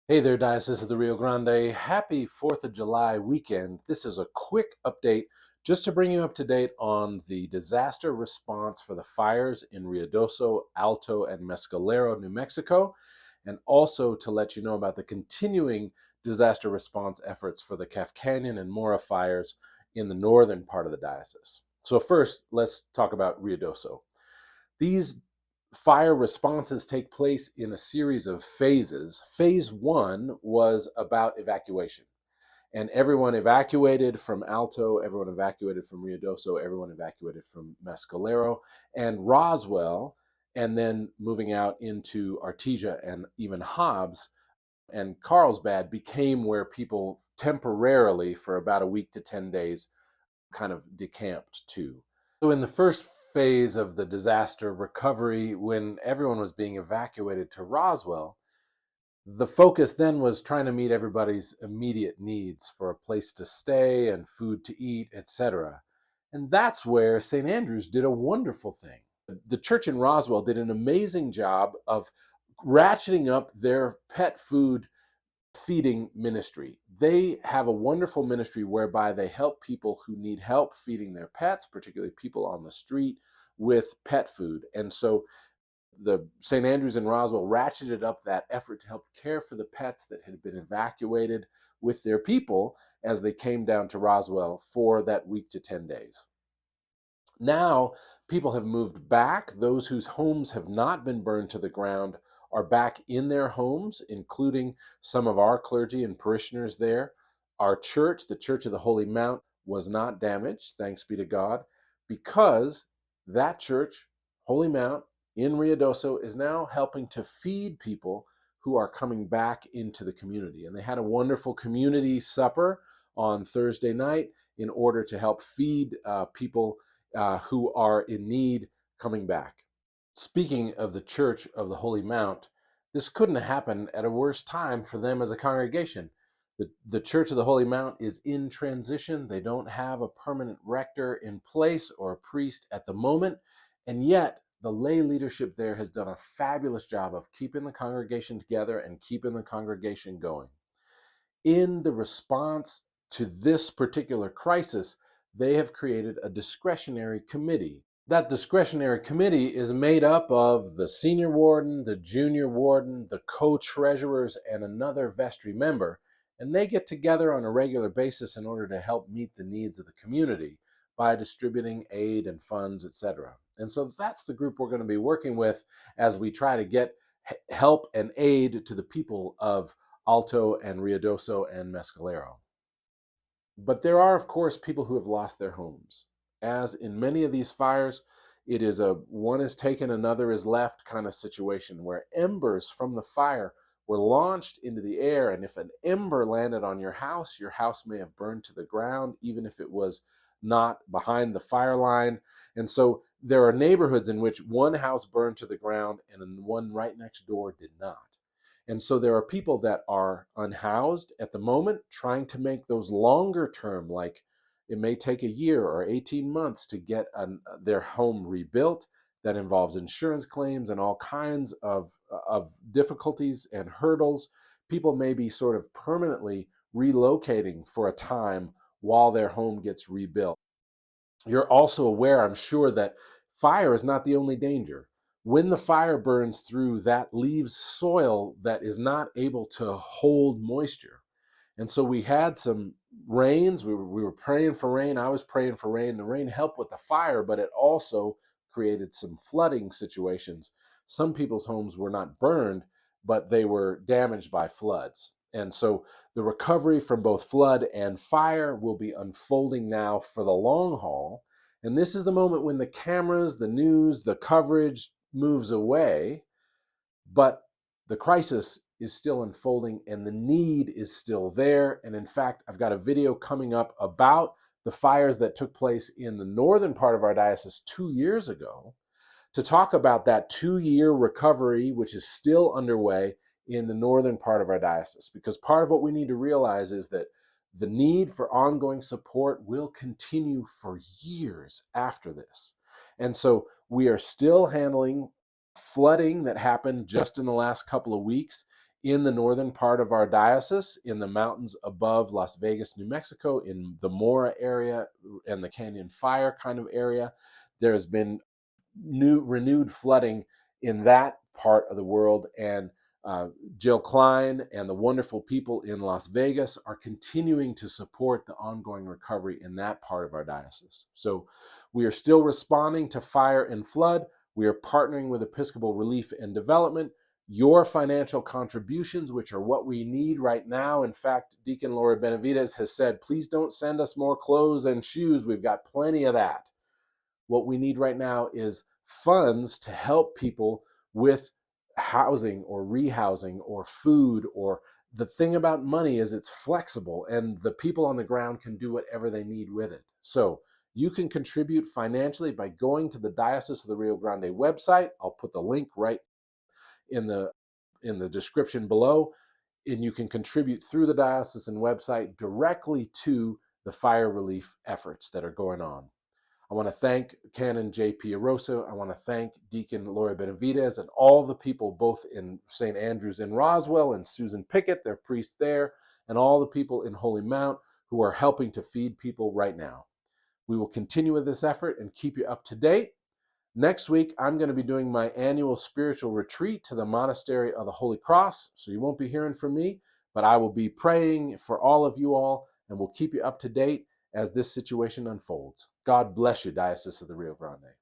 Hey there, Diocese of the Rio Grande. Happy 4th of July weekend. This is a quick update just to bring you up to date on the disaster response for the fires in Ruidoso, Alto, and Mescalero, New Mexico, and also to let you know about the continuing disaster response efforts for the Calf Canyon and Mora fires in the northern part of the diocese. So first, let's talk about Ruidoso. These fire responses take place in a series of phases. Phase one was about evacuation, and everyone evacuated from Alto, everyone evacuated from Ruidoso, everyone evacuated from Mescalero and Roswell, and then moving out into Artesia and even Hobbs and Carlsbad became where people temporarily, for about a week to 10 days, kind of decamped to. So, in the first phase of the disaster recovery, when everyone was being evacuated to Roswell, the focus then was trying to meet everybody's immediate needs for a place to stay and food to eat, etc. And that's where St. Andrew's did a wonderful thing. The church in Roswell did an amazing job of ratcheting up their pet food feeding ministry. They have a wonderful ministry whereby they help people who need help feeding their pets, particularly people on the street, with pet food. And so the St. Andrews in Roswell ratcheted up that effort to help care for the pets that had been evacuated with their people as they came down to Roswell for that week to 10 days. Now, people have moved back. Those whose homes have not been burned to the ground are back in their homes, including some of our clergy and parishioners there. Our church, the Church of the Holy Mount, was not damaged, thanks be to God, because that church, Holy Mount in Ruidoso, is now helping to feed people who are coming back into the community. And they had a wonderful community supper on Thursday night in order to help feed people who are in need coming back. Speaking of the Church of the Holy Mount, this couldn't have happened at a worse time for them as a congregation. The Church of the Holy Mount is in transition. They don't have a permanent rector in place or a priest at the moment, and yet the lay leadership there has done a fabulous job of keeping the congregation together and keeping the congregation going. In the response to this particular crisis, they have created a discretionary committee. That discretionary committee is made up of the senior warden, the junior warden, the co-treasurers, and another vestry member, and they get together on a regular basis in order to help meet the needs of the community by distributing aid and funds, etc. And so that's the group we're going to be working with as we try to get help and aid to the people of Alto and Ruidoso and Mescalero. But there are, of course, people who have lost their homes. As in many of these fires, it is a one is taken, another is left kind of situation where embers from the fire were launched into the air. And if an ember landed on your house may have burned to the ground, even if it was not behind the fire line. And so there are neighborhoods in which one house burned to the ground and one right next door did not. And so there are people that are unhoused at the moment, trying to make those longer term, like it may take a year or 18 months to get their home rebuilt. That involves insurance claims and all kinds of difficulties and hurdles. People may be sort of permanently relocating for a time while their home gets rebuilt. You're also aware, I'm sure, that fire is not the only danger. When the fire burns through, that leaves soil that is not able to hold moisture. And so we had some rains. We were praying for rain. I was praying for rain. The rain helped with the fire, but it also created some flooding situations. Some people's homes were not burned, but they were damaged by floods. And so the recovery from both flood and fire will be unfolding now for the long haul. And this is the moment when the cameras, the news, the coverage moves away, but the crisis is still unfolding and the need is still there. And in fact, I've got a video coming up about the fires that took place in the northern part of our diocese 2 years ago to talk about that 2-year recovery, which is still underway in the northern part of our diocese. Because part of what we need to realize is that the need for ongoing support will continue for years after this. And so we are still handling flooding that happened just in the last couple of weeks in the northern part of our diocese, in the mountains above Las Vegas, New Mexico, in the Mora area and the Canyon Fire kind of area. There has been renewed flooding in that part of the world, and Jill Klein and the wonderful people in Las Vegas are continuing to support the ongoing recovery in that part of our diocese. So we are still responding to fire and flood. We are partnering with Episcopal Relief and Development. Your financial contributions, which are what we need right now. In fact, Deacon Laura Benavides has said, please don't send us more clothes and shoes. We've got plenty of that. What we need right now is funds to help people with housing or rehousing or food. Or the thing about money is it's flexible, and the people on the ground can do whatever they need with it. So you can contribute financially by going to the Diocese of the Rio Grande website. I'll put the link right in the description below, and you can contribute through the diocesan website directly to the fire relief efforts that are going on. I want to thank Canon J.P. Arosa. I want to thank Deacon Laura Benavides and all the people both in St. Andrews in Roswell, and Susan Pickett, their priest there, and all the people in Holy Mount who are helping to feed people right now. We will continue with this effort and keep you up to date. Next week, I'm going to be doing my annual spiritual retreat to the Monastery of the Holy Cross, so you won't be hearing from me, but I will be praying for all of you all, and we'll keep you up to date as this situation unfolds. God bless you, Diocese of the Rio Grande.